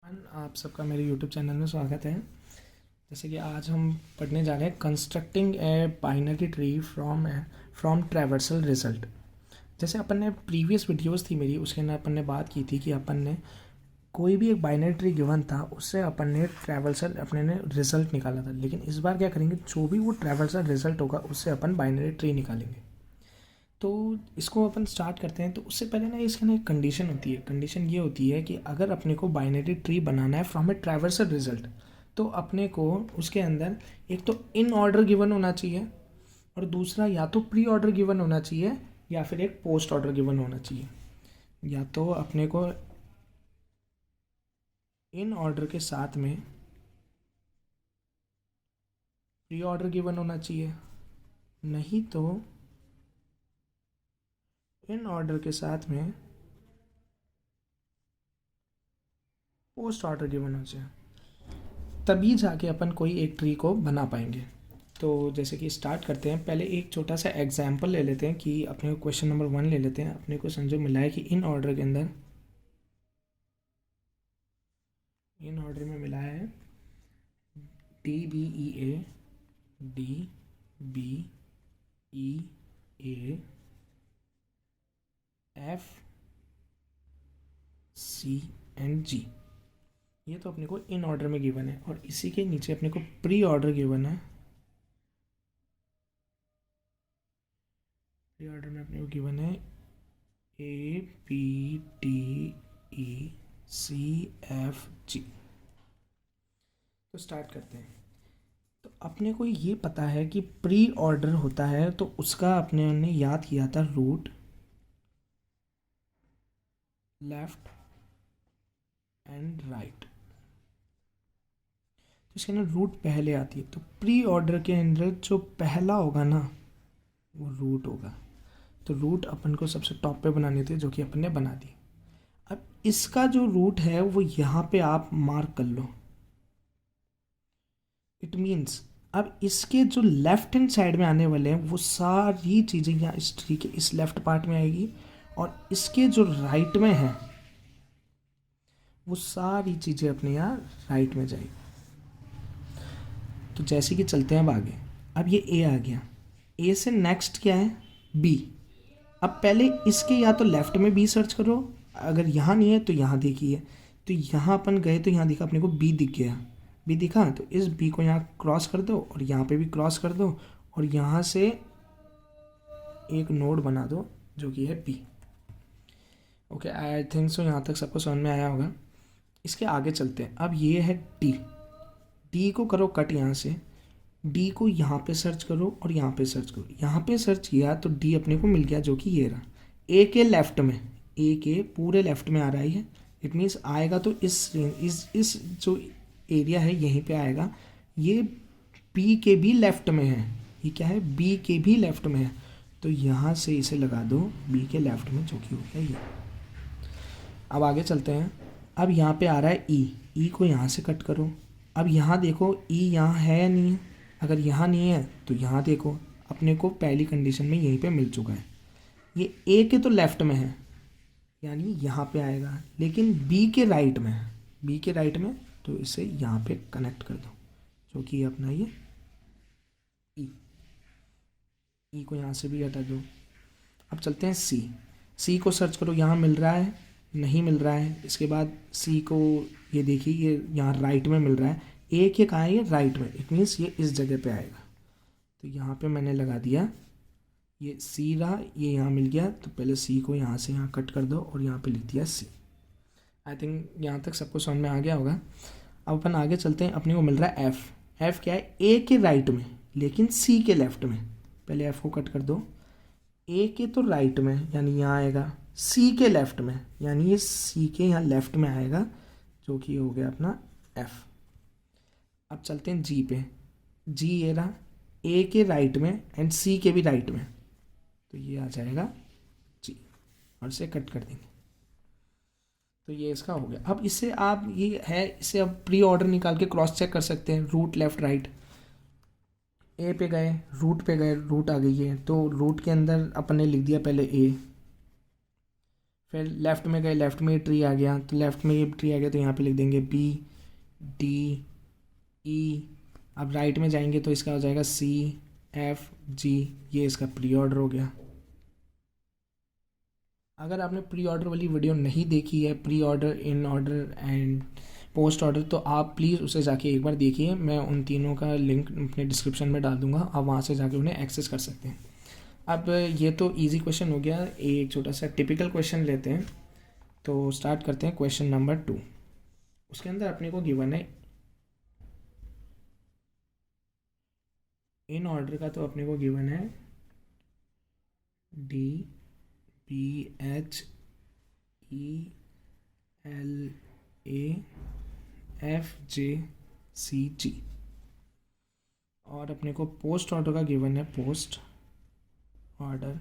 आप सबका मेरे यूट्यूब चैनल में स्वागत है। जैसे कि आज हम पढ़ने जा रहे हैं constructing a binary tree from traversal result. जैसे अपन ने प्रीवियस वीडियोस थी मेरी, उसके अंदर अपन ने बात की थी कि अपन ने कोई भी एक बाइनरी ट्री गिवन था, उससे अपन ने ट्रैवर्सल अपने ने रिजल्ट निकाला था। लेकिन इस बार क्या करेंगे, जो भी वो ट्रैवर्सल रिजल्ट होगा उससे अपन बाइनरी ट्री निकालेंगे। तो इसको अपन स्टार्ट करते हैं। तो उससे पहले ना इसके ना एक कंडीशन होती है। कंडीशन ये होती है कि अगर अपने को बाइनरी ट्री बनाना है फ्रॉम ए ट्रैवर्सल रिजल्ट, तो अपने को उसके अंदर एक तो इन ऑर्डर गिवन होना चाहिए, और दूसरा या तो प्री ऑर्डर गिवन होना चाहिए या फिर एक पोस्ट ऑर्डर गिवन होना चाहिए। या तो अपने को इन ऑर्डर के साथ में प्री ऑर्डर गिवन होना चाहिए, नहीं तो इन ऑर्डर के साथ में पोस्ट ऑर्डर गिवन होना चाहिए, तभी जाके अपन कोई एक ट्री को बना पाएंगे। तो जैसे कि स्टार्ट करते हैं, पहले एक छोटा सा एग्जाम्पल ले लेते हैं कि अपने को क्वेश्चन नंबर 1 ले लेते हैं। अपने को समझो मिला है कि इन ऑर्डर के अंदर, इन ऑर्डर में मिला है DBEA, DBEA, FCG। ये तो अपने को इन ऑर्डर में गिवन है, और इसी के नीचे अपने को प्री ऑर्डर गिवन है। प्री ऑर्डर में अपने को गिवन है ABDECFG। तो स्टार्ट करते हैं। तो अपने को ये पता है कि प्री ऑर्डर होता है, तो उसका अपने ने याद किया था रूट लेफ्ट एंड राइट। तो इसके अंदर रूट पहले आती है, तो प्री ऑर्डर के अंदर जो पहला होगा ना वो रूट होगा। तो रूट अपन को सबसे टॉप पे बनानी थी, जो कि अपन ने बना दी। अब इसका जो रूट है वो यहाँ पे आप मार्क कर लो। इट मीन्स अब इसके जो लेफ्ट हैंड साइड में आने वाले हैं वो सारी चीज़ें यहाँ इस ट्री के इस लेफ्ट पार्ट में आएगी, और इसके जो राइट में है वो सारी चीज़ें अपने यहाँ राइट में जाएगी। तो जैसे कि चलते हैं अब आगे। अब ये ए आ गया, ए से नेक्स्ट क्या है बी। अब पहले इसके या तो लेफ्ट में बी सर्च करो, अगर यहाँ नहीं है तो यहाँ देखिए। तो यहाँ अपन गए तो यहाँ दिखा अपने को बी दिख गया। बी दिखा तो इस बी को यहाँ क्रॉस कर दो, और यहाँ पे भी क्रॉस कर दो, और यहाँ से एक नोड बना दो जो कि है B. Okay, I think so यहाँ तक सबको समझ में आया होगा। इसके आगे चलते हैं। अब ये है डी। डी को करो कट यहाँ से, डी को यहाँ पे सर्च करो और यहाँ पे सर्च करो। यहाँ पे सर्च किया तो डी अपने को मिल गया, जो कि ये रहा। ए के लेफ्ट में, ए के पूरे लेफ्ट में आ रहा है। इट मीन्स आएगा तो इस जो एरिया है यहीं पे आएगा। ये बी के भी लेफ्ट में है, ये क्या है बी के भी लेफ्ट में है। तो यहाँ से इसे लगा दो बी के लेफ्ट में, जो कि हो गया ये। अब आगे चलते हैं। अब यहाँ पे आ रहा है ई, ई को यहाँ से कट करो। अब यहाँ देखो ई यहाँ है या नहीं है। अगर यहाँ नहीं है तो यहाँ देखो, अपने को पहली कंडीशन में यहीं पे मिल चुका है। ये ए के तो लेफ्ट में है, यानी यहाँ पे आएगा, लेकिन बी के राइट में है, बी के राइट में। तो इसे यहाँ पे कनेक्ट कर दो, जो कि अपना ये ई। ई को यहाँ से भी हटा दो। अब चलते हैं सी। सी को सर्च करो, यहाँ मिल रहा है, नहीं मिल रहा है। इसके बाद सी को ये देखिए, ये यहाँ राइट में मिल रहा है। ए के कहाँ है, ये राइट में। इट मीन्स ये इस जगह पे आएगा। तो यहाँ पे मैंने लगा दिया, ये सी रहा, ये यहाँ मिल गया। तो पहले सी को यहाँ से यहाँ कट कर दो और यहाँ पे लिख दिया सी। आई थिंक यहाँ तक सबको समझ में आ गया होगा। अब अपन आगे चलते हैं। अपने को मिल रहा है एफ। एफ क्या है, ए के राइट में लेकिन सी के लेफ्ट में। पहले एफ को कट कर दो। ए के तो राइट में यानी यहाँ आएगा, सी के लेफ्ट में यानी ये सी के यहाँ लेफ्ट में आएगा, जो कि हो गया अपना एफ। अब चलते हैं जी पे। जी ये रहा, ए के राइट में एंड सी के भी राइट में। तो ये आ जाएगा जी, और इसे कट कर देंगे। तो ये इसका हो गया। अब इससे आप ये है, इसे अब प्री ऑर्डर निकाल के क्रॉस चेक कर सकते हैं, रूट लेफ्ट राइट। ए पे गए, रूट पे गए, रूट आ गई है। तो रूट के अंदर अपन ने लिख दिया पहले ए, फिर लेफ़्ट में गए, लेफ़्ट में ये ट्री आ गया, तो लेफ़्ट में ये ट्री आ गया तो यहाँ पे लिख देंगे बी डी ई। अब राइट में जाएंगे तो इसका हो जाएगा सी एफ जी, ये इसका प्री ऑर्डर हो गया। अगर आपने प्री ऑर्डर वाली वीडियो नहीं देखी है, pre order, in order and post order, तो आप प्लीज़ उसे जाके एक बार देखिए। मैं उन तीनों का लिंक अपने डिस्क्रिप्शन में डाल दूंगा, आप वहाँ से जाके उन्हें एक्सेस कर सकते हैं। अब ये तो इजी क्वेश्चन हो गया, एक छोटा सा टिपिकल क्वेश्चन लेते हैं। तो स्टार्ट करते हैं क्वेश्चन नंबर 2। उसके अंदर अपने को गिवन है इन ऑर्डर का, तो अपने को गिवन है D P H E L A F J C G. और अपने को पोस्ट ऑर्डर का गिवन है post order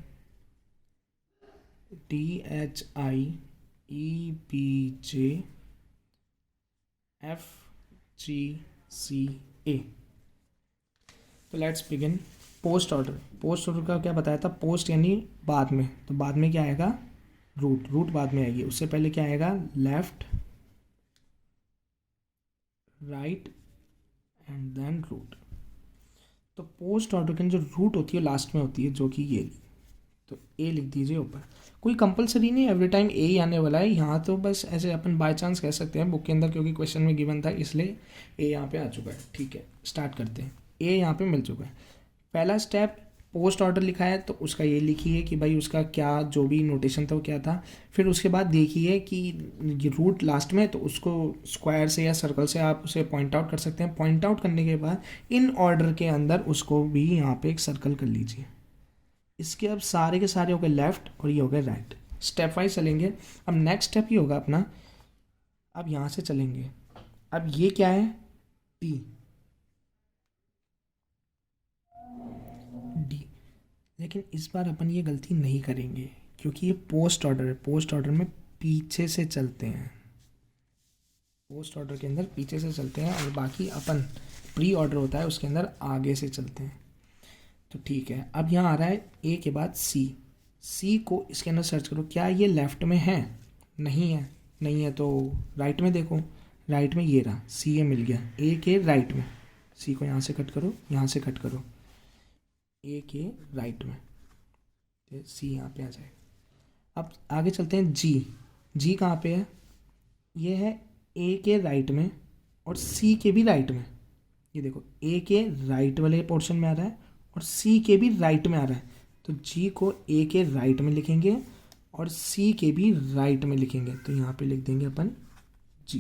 D H I E B J F G C A. तो let's begin. Post order, post order का क्या बताया था, पोस्ट यानी बाद में, तो बाद में क्या आएगा, रूट, रूट बाद में आएगी। उससे पहले क्या आएगा, left right and then root. तो पोस्ट ऑर्डर की जो रूट होती है लास्ट में होती है, जो कि ये, तो ए लिख दीजिए ऊपर। कोई कंपलसरी नहीं एवरी टाइम ए ही आने वाला है यहाँ, तो बस ऐसे अपन बाय चांस कह सकते हैं बुक के अंदर, क्योंकि क्वेश्चन में गिवन था इसलिए ए यहाँ पे आ चुका है। ठीक है, स्टार्ट करते हैं। ए यहाँ पे मिल चुका है। पहला स्टेप, पोस्ट ऑर्डर लिखा है तो उसका ये लिखिए कि भाई उसका क्या जो भी नोटेशन था वो क्या था। फिर उसके बाद देखिए कि ये रूट लास्ट में, तो उसको स्क्वायर से या सर्कल से आप उसे पॉइंट आउट कर सकते हैं। पॉइंट आउट करने के बाद इन ऑर्डर के अंदर उसको भी यहाँ पे एक सर्कल कर लीजिए। इसके अब सारे के सारे हो गए लेफ्ट और ये हो गए राइट। स्टेप वाइज चलेंगे। अब नेक्स्ट स्टेप ये होगा अपना, अब यहाँ से चलेंगे। अब ये क्या है, डी डी। लेकिन इस बार अपन ये गलती नहीं करेंगे क्योंकि ये पोस्ट ऑर्डर है। पोस्ट ऑर्डर में पीछे से चलते हैं, पोस्ट ऑर्डर के अंदर पीछे से चलते हैं, और बाकी अपन प्री ऑर्डर होता है उसके अंदर आगे से चलते हैं। तो ठीक है, अब यहाँ आ रहा है ए के बाद सी। सी को इसके अंदर सर्च करो, क्या ये लेफ्ट में है, नहीं है, नहीं है तो राइट में देखो। राइट में ये रहा, सी ए मिल गया ए के राइट में। सी को यहाँ से कट करो, यहाँ से कट करो, ए के राइट में, तो सी यहाँ पे आ जाएगा। अब आगे चलते हैं जी। जी कहाँ पे है, ये है ए के राइट में और सी के भी राइट में। ये देखो ए के राइट वाले पोर्शन में आ रहा है और सी के भी राइट में आ रहा है, तो जी को ए के राइट में लिखेंगे और सी के भी राइट में लिखेंगे। तो यहाँ पे लिख देंगे अपन जी।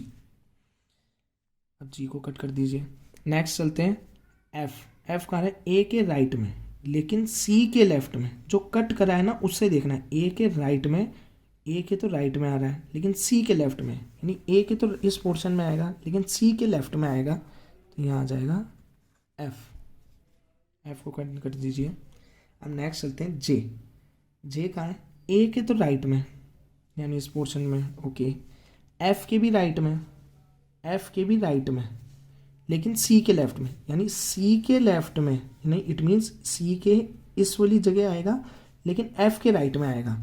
अब जी को कट कर दीजिए। नेक्स्ट चलते हैं एफ। एफ कहाँ है, ए के राइट में लेकिन सी के लेफ्ट में। जो कट करा है ना उससे देखना है, ए के राइट में, ए के तो राइट में आ रहा है लेकिन सी के लेफ्ट में, यानी ए के तो इस पोर्शन में आएगा लेकिन सी के लेफ्ट में आएगा, तो यहाँ आ जाएगा एफ। एफ को कट कर दीजिए। अब नेक्स्ट चलते हैं जे। जे कहाँ है, ए के तो राइट में यानी इस पोर्शन में, ओके। एफ के भी राइट में, एफ के भी राइट में लेकिन सी के लेफ्ट में, यानी सी के लेफ्ट में, यानी इट मीन्स सी के इस वाली जगह आएगा लेकिन एफ के राइट में आएगा।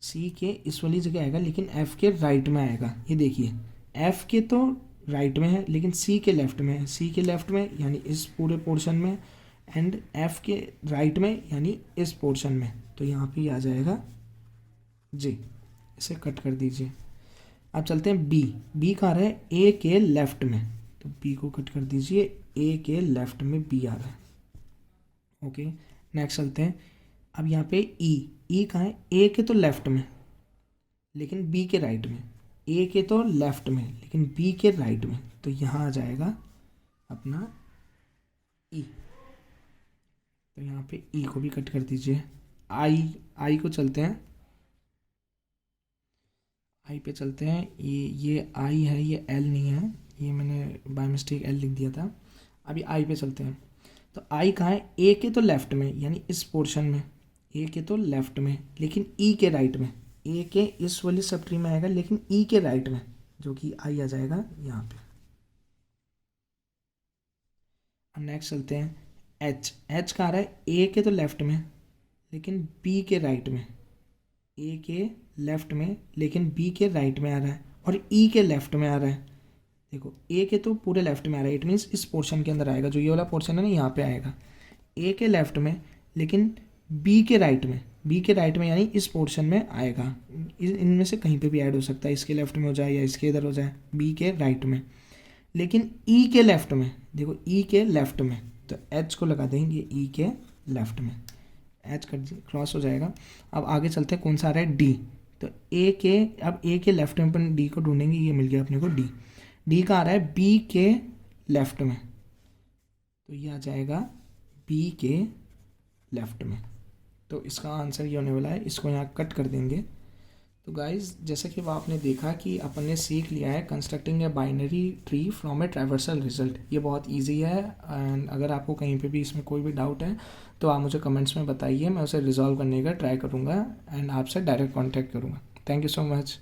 सी के इस वाली जगह आएगा लेकिन एफ के राइट में आएगा। ये देखिए एफ के तो राइट में है लेकिन सी के लेफ्ट में है, सी के लेफ्ट में यानी इस पूरे पोर्शन में, एंड एफ के राइट में यानी इस पोर्शन में, तो यहाँ पे आ जाएगा जे। इसे कट कर दीजिए। अब चलते हैं बी। बी कहाँ रहा है, ए के लेफ्ट में, तो बी को कट कर दीजिए, ए के लेफ्ट में बी आ रहा है, ओके। नेक्स्ट चलते हैं। अब यहाँ पे ई। ई कहाँ है, ए के तो लेफ्ट में लेकिन बी के राइट में, ए के तो लेफ्ट में लेकिन बी के राइट में, तो यहाँ आ जाएगा अपना ई। तो यहाँ पे ई को भी कट कर दीजिए। आई। आई को चलते हैं, आई पे चलते हैं। ये आई है, ये एल नहीं है, ये मैंने बाय मिस्टेक एल लिख दिया था। अभी आई पे चलते हैं। तो आई कहाँ है, ए के तो लेफ्ट में यानी इस पोर्शन में, ए के तो लेफ्ट में लेकिन ई के राइट में। ए के इस वाली सब ट्री में आएगा लेकिन ई के राइट में, जो कि आई आ जाएगा यहाँ पे। अब नेक्स्ट चलते हैं एच। एच कहाँ रहा है, ए के तो लेफ्ट में लेकिन बी के राइट में, ए के लेफ्ट में, लेकिन बी के राइट में आ रहा है और ई के लेफ्ट में आ रहा है। देखो ए के तो पूरे लेफ्ट में आ रहा है, इट मीन्स इस पोर्शन के अंदर आएगा, जो ये वाला पोर्शन है ना यहाँ पे आएगा ए के लेफ्ट में, लेकिन बी के राइट में, बी के राइट में यानी इस पोर्शन में आएगा। इनमें से कहीं पे भी ऐड हो सकता है, इसके लेफ्ट में हो जाए या इसके इधर हो जाए, बी के राइट में। लेकिन ई के लेफ्ट में, देखो ई के लेफ्ट में, तो एच को लगा देंगे ई के लेफ्ट में, एच कर क्रॉस हो जाएगा। अब आगे चलते हैं, कौन सा आ रहा है डी, तो ए के, अब ए के लेफ्ट में अपन डी को ढूंढेंगे, ये मिल गया अपने को डी। डी का आ रहा है बी के लेफ्ट में, तो ये आ जाएगा बी के लेफ्ट में। तो इसका आंसर ये होने वाला है, इसको यहाँ कट कर देंगे। तो गाइज जैसा कि वो आपने देखा कि अपन ने सीख लिया है constructing a binary tree from A traversal result. ये बहुत इजी है, एंड अगर आपको कहीं पे भी इसमें कोई भी डाउट है तो आप मुझे कमेंट्स में बताइए, मैं उसे रिजॉल्व करने का ट्राई करूँगा एंड आपसे डायरेक्ट कॉन्टैक्ट करूँगा। Thank you so much.